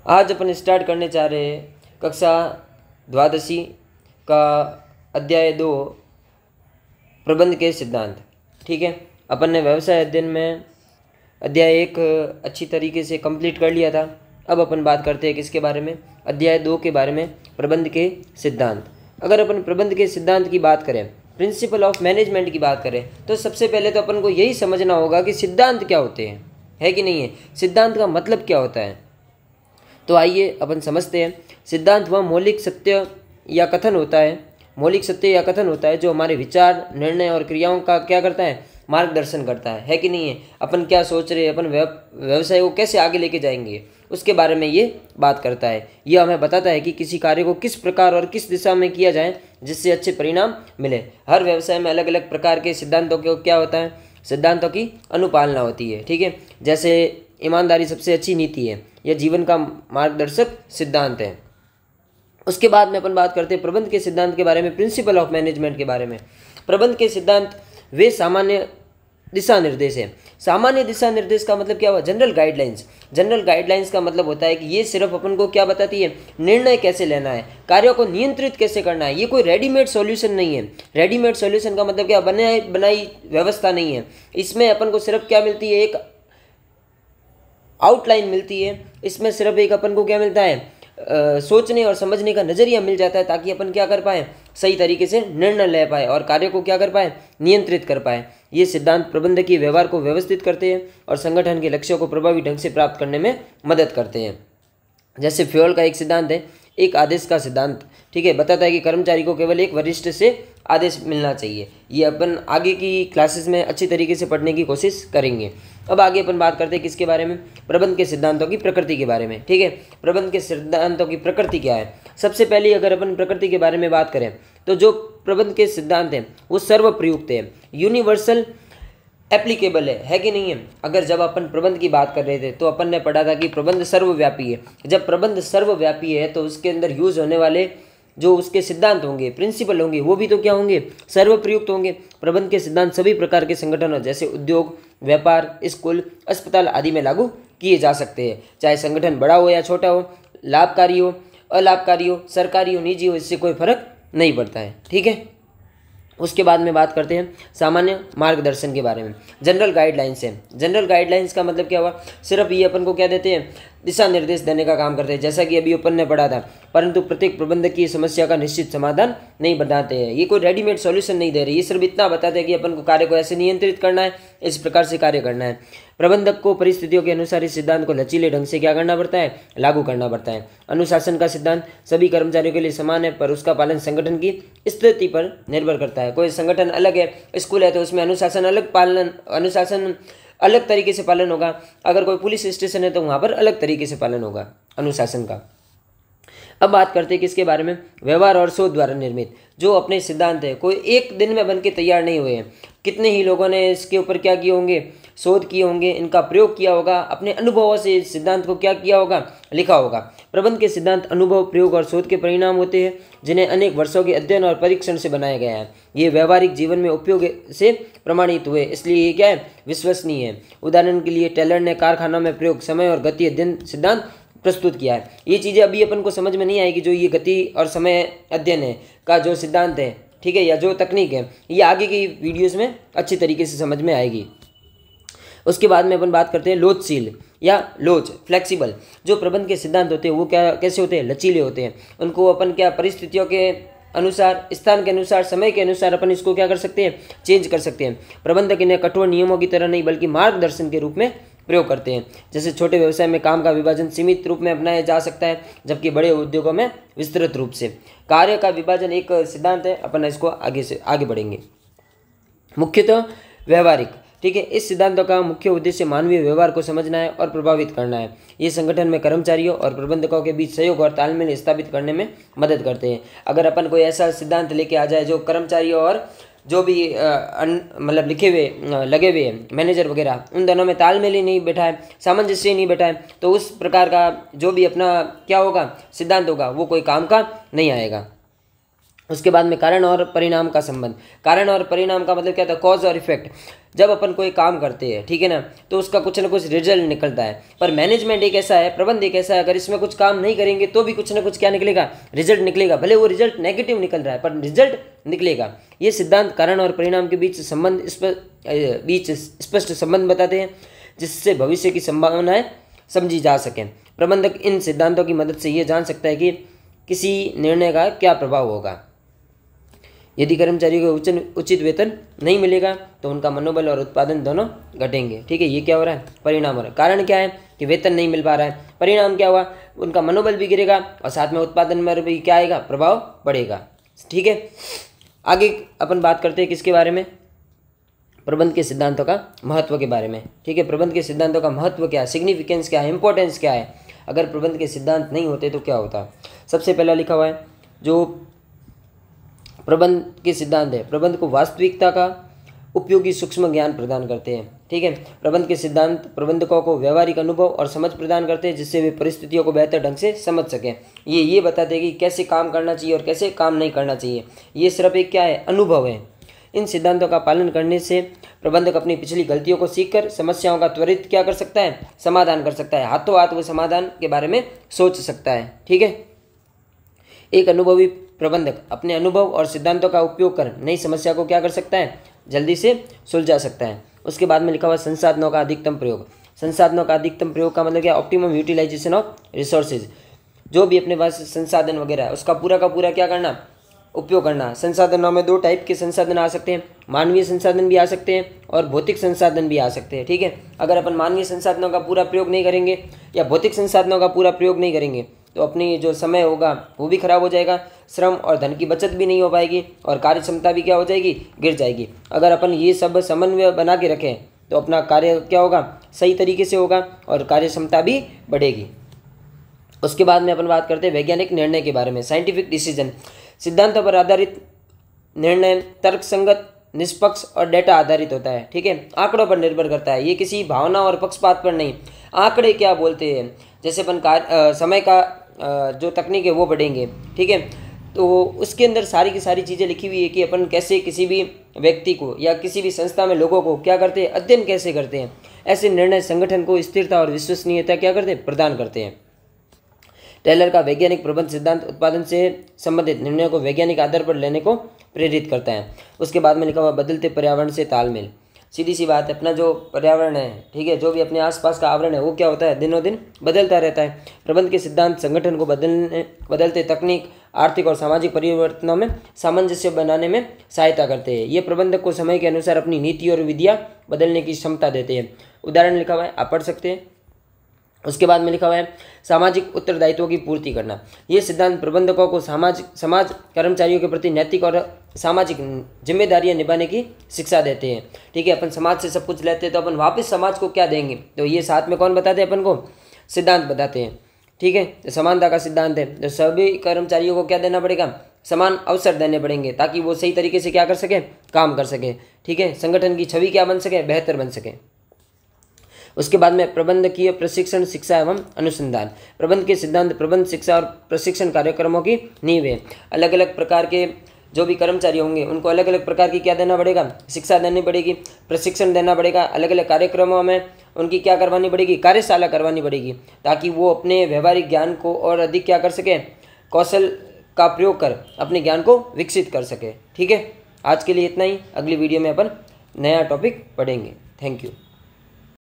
आज अपन स्टार्ट करने जा रहे हैं कक्षा द्वादशी का अध्याय 2 प्रबंध के सिद्धांत। ठीक है, अपन ने व्यवसाय अध्ययन में अध्याय 1 अच्छी तरीके से कंप्लीट कर लिया था। अब अपन बात करते हैं किसके बारे में, अध्याय 2 के बारे में, प्रबंध के सिद्धांत। अगर अपन प्रबंध के सिद्धांत की बात करें, प्रिंसिपल ऑफ मैनेजमेंट की बात करें, तो सबसे पहले तो अपन को यही समझना होगा कि सिद्धांत क्या होते हैं, है कि नहीं है, सिद्धांत का मतलब क्या होता है। तो आइए अपन समझते हैं। सिद्धांत वह मौलिक सत्य या कथन होता है, मौलिक सत्य या कथन होता है जो हमारे विचार, निर्णय और क्रियाओं का क्या करता है, मार्गदर्शन करता है कि नहीं है। अपन क्या सोच रहे हैं, अपन व्यवसाय को कैसे आगे लेके जाएंगे, उसके बारे में ये बात करता है। यह हमें बताता है कि किसी कार्य को किस प्रकार और किस दिशा में किया जाए जिससे अच्छे परिणाम मिले। हर व्यवसाय में अलग अलग प्रकार के सिद्धांतों को क्या होता है, सिद्धांतों की अनुपालना होती है। ठीक है, जैसे ईमानदारी सबसे अच्छी नीति है, यह जीवन का मार्गदर्शक सिद्धांत है। उसके बाद में अपन बात करते हैं प्रबंध के सिद्धांत के बारे में, प्रिंसिपल ऑफ मैनेजमेंट के बारे में। प्रबंध के सिद्धांत वे सामान्य दिशा निर्देश है। सामान्य दिशा निर्देश का मतलब क्या हुआ, जनरल गाइडलाइंस। जनरल गाइडलाइंस का मतलब होता है कि ये सिर्फ अपन को क्या बताती है, निर्णय कैसे लेना है, कार्यों को नियंत्रित कैसे करना है। ये कोई रेडीमेड सॉल्यूशन नहीं है। रेडीमेड सॉल्यूशन का मतलब क्या, बनाई व्यवस्था नहीं है। इसमें अपन को सिर्फ क्या मिलती है, एक आउटलाइन मिलती है। इसमें सिर्फ एक अपन को क्या मिलता है, सोचने और समझने का नज़रिया मिल जाता है, ताकि अपन क्या कर पाए, सही तरीके से निर्णय ले पाए और कार्य को क्या कर पाए, नियंत्रित कर पाए। ये सिद्धांत प्रबंधक के व्यवहार को व्यवस्थित करते हैं और संगठन के लक्ष्यों को प्रभावी ढंग से प्राप्त करने में मदद करते हैं। जैसे फ्योल का एक सिद्धांत है, एक आदेश का सिद्धांत। ठीक है, बताता है कि कर्मचारी को केवल एक वरिष्ठ से आदेश मिलना चाहिए। ये अपन आगे की क्लासेस में अच्छी तरीके से पढ़ने की कोशिश करेंगे। अब आगे अपन बात करते हैं किसके बारे में, प्रबंध के सिद्धांतों की प्रकृति के बारे में। ठीक है, प्रबंध के सिद्धांतों की प्रकृति क्या है। सबसे पहले अगर अपन प्रकृति के बारे में बात करें तो जो प्रबंध के सिद्धांत हैं वो सर्वप्रयुक्त है, यूनिवर्सल एप्लीकेबल है कि नहीं है। अगर जब अपन प्रबंध की बात कर रहे थे तो अपन ने पढ़ा था कि प्रबंध सर्वव्यापी है। जब प्रबंध सर्वव्यापी है तो उसके अंदर यूज होने वाले जो उसके सिद्धांत होंगे, प्रिंसिपल होंगे, वो भी तो क्या होंगे, सर्वप्रयुक्त होंगे। प्रबंध के सिद्धांत सभी प्रकार के संगठनों जैसे उद्योग, व्यापार, स्कूल, अस्पताल आदि में लागू किए जा सकते हैं। चाहे संगठन बड़ा हो या छोटा हो, लाभकारी हो, अलाभकारी हो, सरकारी हो, निजी हो, इससे कोई फर्क नहीं पड़ता है। ठीक है, उसके बाद में बात करते हैं सामान्य मार्गदर्शन के बारे में। जनरल गाइडलाइंस है। जनरल गाइडलाइंस का मतलब क्या हुआ, सिर्फ ये अपन को क्या देते हैं, दिशा निर्देश देने का काम करते हैं, जैसा कि अभी अपन ने पढ़ा था। परंतु प्रत्येक प्रबंधक की समस्या का निश्चित समाधान नहीं बताते हैं। ये कोई रेडीमेड सॉल्यूशन नहीं दे रही, ये सिर्फ इतना बताते हैं कि अपन को कार्य को ऐसे नियंत्रित करना है, इस प्रकार से कार्य करना है। प्रबंधक को परिस्थितियों के अनुसार इस सिद्धांत को लचीले ढंग से क्या करना पड़ता है, लागू करना पड़ता है। अनुशासन का सिद्धांत सभी कर्मचारियों के लिए समान है, पर उसका पालन संगठन की स्थिति पर निर्भर करता है। कोई संगठन अलग है, स्कूल है, तो उसमें अनुशासन अलग तरीके से पालन होगा। अगर कोई पुलिस स्टेशन है तो वहाँ पर अलग तरीके से पालन होगा अनुशासन का। अब बात करते हैं किसके बारे में, व्यवहार और शोध द्वारा निर्मित जो अपने सिद्धांत है, कोई एक दिन में बनके तैयार नहीं हुए हैं। कितने ही लोगों ने इसके ऊपर क्या किए होंगे, शोध किए होंगे, इनका प्रयोग किया होगा, अपने अनुभवों से इस सिद्धांत को क्या किया होगा, लिखा होगा। प्रबंध के सिद्धांत अनुभव, प्रयोग और शोध के परिणाम होते हैं, जिन्हें अनेक वर्षों के अध्ययन और परीक्षण से बनाया गया है। ये व्यवहारिक जीवन में उपयोग से प्रमाणित हुए, इसलिए ये क्या है, विश्वसनीय है। उदाहरण के लिए टेलर ने कारखाना में प्रयोग, समय और गति अध्ययन सिद्धांत प्रस्तुत किया है। ये चीज़ें अभी अपन को समझ में नहीं आएगी, जो ये गति और समय अध्ययन है का जो सिद्धांत है, ठीक है, या जो तकनीक है, ये आगे की वीडियोस में अच्छी तरीके से समझ में आएगी। उसके बाद में अपन बात करते हैं लोचशील या लोच, फ्लेक्सिबल। जो प्रबंध के सिद्धांत होते हैं वो क्या कैसे होते हैं, लचीले होते हैं। उनको अपन क्या परिस्थितियों के अनुसार, स्थान के अनुसार, समय के अनुसार अपन इसको क्या कर सकते हैं, चेंज कर सकते हैं। प्रबंधक इन्हें कठोर नियमों की तरह नहीं बल्कि मार्गदर्शन के रूप में प्रयोग करते हैं। जैसे छोटे व्यवसाय में काम का विभाजन सीमित रूप में अपनाया जा सकता है, जबकि बड़े उद्योगों में विस्तृत रूप से। कार्य का विभाजन एक सिद्धांत है, अपन इसको आगे बढ़ेंगे। मुख्यतः व्यवहारिक, ठीक है, इस सिद्धांतों का मुख्य उद्देश्य मानवीय व्यवहार को समझना है और प्रभावित करना है। ये संगठन में कर्मचारियों और प्रबंधकों के बीच सहयोग और तालमेल स्थापित करने में मदद करते हैं। अगर अपन कोई ऐसा सिद्धांत लेके आ जाए जो कर्मचारियों और जो भी मतलब लगे हुए हैं मैनेजर वगैरह, उन दोनों में तालमेल ही नहीं बैठा है, सामंजस्य ही नहीं बैठा है, तो उस प्रकार का जो भी अपना क्या होगा, सिद्धांत होगा, वो कोई काम का नहीं आएगा। उसके बाद में कारण और परिणाम का संबंध। कारण और परिणाम का मतलब क्या था, कॉज और इफेक्ट। जब अपन कोई काम करते हैं, ठीक है ना, तो उसका कुछ ना कुछ रिजल्ट निकलता है। पर मैनेजमेंट एक ऐसा है, प्रबंध एक ऐसा है, अगर इसमें कुछ काम नहीं करेंगे तो भी कुछ ना कुछ क्या निकलेगा, रिजल्ट निकलेगा। भले वो रिजल्ट नेगेटिव निकल रहा है पर रिजल्ट निकलेगा। ये सिद्धांत कारण और परिणाम के बीच स्पष्ट संबंध बताते हैं, जिससे भविष्य की संभावनाएं समझी जा सकें। प्रबंधक इन सिद्धांतों की मदद से ये जान सकता है कि किसी निर्णय का क्या प्रभाव होगा। यदि कर्मचारियों को उचित वेतन नहीं मिलेगा तो उनका मनोबल और उत्पादन दोनों घटेंगे। ठीक है, ये क्या हो रहा है, परिणाम हो रहा है। कारण क्या है कि वेतन नहीं मिल पा रहा है, परिणाम क्या हुआ, उनका मनोबल भी गिरेगा और साथ में उत्पादन में भी क्या आएगा, प्रभाव बढ़ेगा। ठीक है, आगे अपन बात करते हैं किसके बारे में, प्रबंध के सिद्धांतों का महत्व के बारे में। ठीक है, प्रबंध के सिद्धांतों का महत्व क्या है, सिग्निफिकेंस क्या है, इंपॉर्टेंस क्या है, अगर प्रबंध के सिद्धांत नहीं होते तो क्या होता। सबसे पहला लिखा हुआ है जो प्रबंध के सिद्धांत है, प्रबंध को वास्तविकता का उपयोगी सूक्ष्म ज्ञान प्रदान करते हैं। ठीक है, प्रबंध के सिद्धांत प्रबंधकों को व्यवहारिक अनुभव और समझ प्रदान करते हैं, जिससे वे परिस्थितियों को बेहतर ढंग से समझ सकें। ये बताते हैं कि कैसे काम करना चाहिए और कैसे काम नहीं करना चाहिए। ये सिर्फ एक क्या है, अनुभव है। इन सिद्धांतों का पालन करने से प्रबंधक अपनी पिछली गलतियों को सीखकर समस्याओं का त्वरित क्या कर सकता है, समाधान कर सकता है। हाथों हाथ वो समाधान के बारे में सोच सकता है। ठीक है, एक अनुभवी प्रबंधक अपने अनुभव और सिद्धांतों का उपयोग कर नई समस्या को क्या कर सकता है, जल्दी से सुलझा सकता है। उसके बाद में लिखा हुआ संसाधनों का अधिकतम प्रयोग। संसाधनों का अधिकतम प्रयोग का मतलब क्या, ऑप्टिमम यूटिलाइजेशन ऑफ रिसोर्सेज। जो भी अपने पास संसाधन वगैरह है उसका पूरा का पूरा क्या करना, उपयोग करना। संसाधनों में दो टाइप के संसाधन आ सकते हैं, मानवीय संसाधन भी आ सकते हैं और भौतिक संसाधन भी आ सकते हैं। ठीक है, अगर अपन मानवीय संसाधनों का पूरा प्रयोग नहीं करेंगे या भौतिक संसाधनों का पूरा प्रयोग नहीं करेंगे तो अपनी जो समय होगा वो भी खराब हो जाएगा, श्रम और धन की बचत भी नहीं हो पाएगी और कार्य क्षमता भी क्या हो जाएगी, गिर जाएगी। अगर अपन ये सब समन्वय बना के रखें तो अपना कार्य क्या होगा, सही तरीके से होगा और कार्य क्षमता भी बढ़ेगी। उसके बाद में अपन बात करते हैं वैज्ञानिक निर्णय के बारे में। साइंटिफिक डिसीजन, सिद्धांतों पर आधारित निर्णय तर्कसंगत, निष्पक्ष और डेटा आधारित होता है। ठीक है, आंकड़ों पर निर्भर करता है, ये किसी भावना और पक्षपात पर नहीं। आंकड़े क्या बोलते हैं, जैसे अपन समय का जो तकनीक है वो पढ़ेंगे। ठीक है, तो उसके अंदर सारी की सारी चीज़ें लिखी हुई है कि अपन कैसे किसी भी व्यक्ति को या किसी भी संस्था में लोगों को क्या करते हैं, अध्ययन कैसे करते हैं। ऐसे निर्णय संगठन को स्थिरता और विश्वसनीयता क्या करते हैं, प्रदान करते हैं। टेलर का वैज्ञानिक प्रबंध सिद्धांत उत्पादन से संबंधित निर्णयों को वैज्ञानिक आधार पर लेने को प्रेरित करता है। उसके बाद में लिखा हुआ बदलते पर्यावरण से तालमेल। सीधी सी बात है, अपना जो पर्यावरण है, ठीक है, जो भी अपने आसपास का आवरण है वो क्या होता है, दिनों दिन बदलता रहता है। प्रबंध के सिद्धांत संगठन को बदलते तकनीक, आर्थिक और सामाजिक परिवर्तनों में सामंजस्य बनाने में सहायता करते हैं। ये प्रबंधक को समय के अनुसार अपनी नीति और विधियाँ बदलने की क्षमता देते हैं। उदाहरण लिखा हुआ है, आप पढ़ सकते हैं। उसके बाद में लिखा हुआ है सामाजिक उत्तरदायित्वों की पूर्ति करना। ये सिद्धांत प्रबंधकों को समाज कर्मचारियों के प्रति नैतिक और सामाजिक जिम्मेदारियां निभाने की शिक्षा देते हैं। ठीक है, अपन समाज से सब कुछ लेते हैं तो अपन वापस समाज को क्या देंगे, तो ये साथ में कौन बताते हैं अपन को, सिद्धांत बताते हैं। ठीक है, समानता का सिद्धांत है, जो सभी कर्मचारियों को क्या देना पड़ेगा, समान अवसर देने पड़ेंगे ताकि वो सही तरीके से क्या कर सके, काम कर सके। ठीक है, संगठन की छवि क्या बन सके, बेहतर बन सके। उसके बाद में प्रबंधकीय प्रशिक्षण, शिक्षा एवं अनुसंधान। प्रबंध के सिद्धांत प्रबंध, शिक्षा और प्रशिक्षण कार्यक्रमों की नींव है। अलग अलग प्रकार के जो भी कर्मचारी होंगे उनको अलग अलग प्रकार की क्या देना पड़ेगा, शिक्षा देनी पड़ेगी, प्रशिक्षण देना पड़ेगा। अलग अलग कार्यक्रमों में उनकी क्या करवानी पड़ेगी, कार्यशाला करवानी पड़ेगी, ताकि वो अपने व्यवहारिक ज्ञान को और अधिक क्या कर सके, कौशल का प्रयोग कर अपने ज्ञान को विकसित कर सके। ठीक है, आज के लिए इतना ही। अगली वीडियो में अपन नया टॉपिक पढ़ेंगे। Thank you.